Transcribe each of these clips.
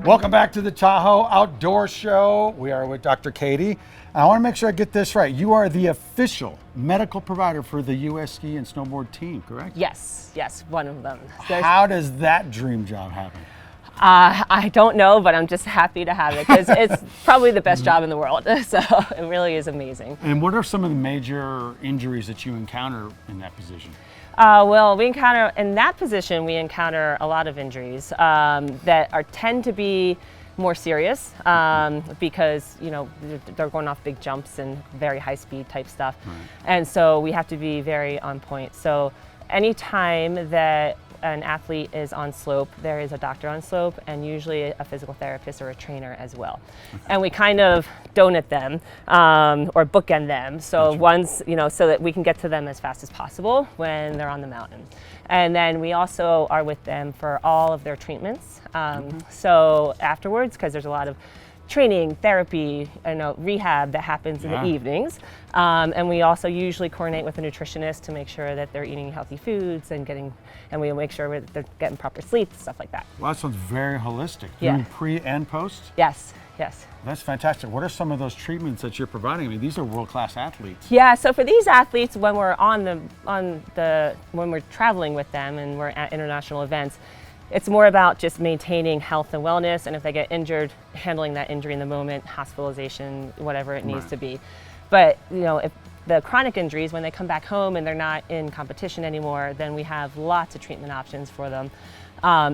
Welcome back to the Tahoe Outdoor Show. We are with Dr. Katie. I want to make sure I get this right. You are the official medical provider for the U.S. ski and snowboard team, correct? Yes, one of them. How does that dream job happen? I don't know, but I'm just happy to have it because it's probably the best job in the world. So it really is amazing. And what are some of the major injuries that you encounter in that position? Well, in that position, we encounter a lot of injuries that tend to be more serious because, they're going off big jumps and very high speed type stuff. Right. And so we have to be very on point. So anytime that an athlete is on slope, there is a doctor on slope and usually a physical therapist or a trainer as well. Okay. And we kind of donut them or bookend them. So once, so that we can get to them as fast as possible when they're on the mountain. And then we also are with them for all of their treatments. So afterwards, because there's a lot of training, therapy, rehab that happens in the evenings. And we also usually coordinate with a nutritionist to make sure that they're eating healthy foods and we make sure that they're getting proper sleep, stuff like that. Well, that sounds very holistic. Yeah. Doing pre and post? Yes. That's fantastic. What are some of those treatments that you're providing? I mean, these are world-class athletes. Yeah, so for these athletes, when we're when we're traveling with them and we're at international events, it's more about just maintaining health and wellness, and if they get injured, handling that injury in the moment, hospitalization, whatever it needs to be. But if the chronic injuries, when they come back home and they're not in competition anymore, then we have lots of treatment options for them.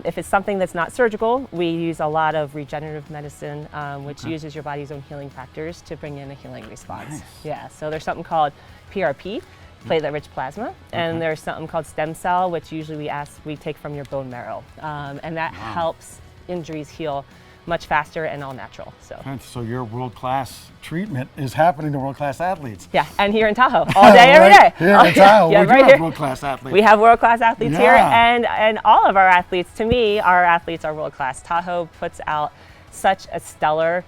If it's something that's not surgical, we use a lot of regenerative medicine, which uses your body's own healing factors to bring in a healing response. Nice. Yeah, so there's something called PRP, platelet-rich plasma, and there's something called stem cell, which usually we take from your bone marrow, and that helps injuries heal much faster and all natural. So your world-class treatment is happening to world-class athletes. Yeah, and here in Tahoe, all day, every day. Here in Tahoe, yeah, we do have world-class athletes. We have world-class athletes here, and all of our athletes, to me, our athletes are world-class. Tahoe puts out such a stellar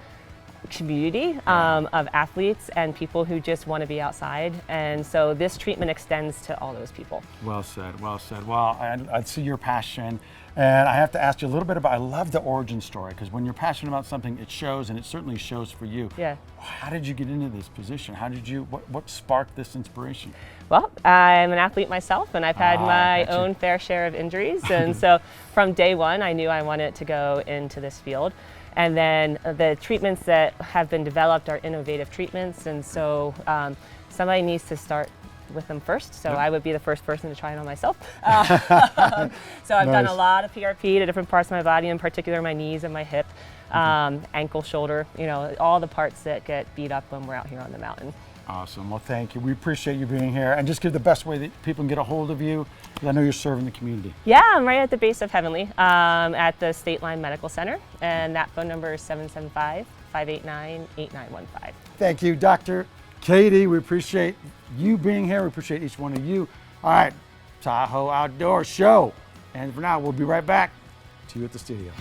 community of athletes and people who just want to be outside, and so this treatment extends to all those people. Well said. Well, I see your passion, and I have to ask you a little bit about, I love the origin story, because when you're passionate about something, it shows, and it certainly shows for you. Yeah. How did you get into this position? What sparked this inspiration? Well, I'm an athlete myself, and I've had my own fair share of injuries, and so from day one, I knew I wanted to go into this field. And then the treatments that have been developed are innovative treatments, and so somebody needs to start with them first. So I would be the first person to try it on myself. So I've done a lot of PRP to different parts of my body, in particular my knees and my hip, ankle, shoulder, all the parts that get beat up when we're out here on the mountain. Awesome. Well, thank you. We appreciate you being here. And just give the best way that people can get a hold of you, because I know you're serving the community. Yeah, I'm right at the base of Heavenly at the State Line Medical Center. And that phone number is 775-589-8915. Thank you, Dr. Katie. We appreciate you being here. We appreciate each one of you. All right, Tahoe Outdoor Show. And for now, we'll be right back to you at the studio.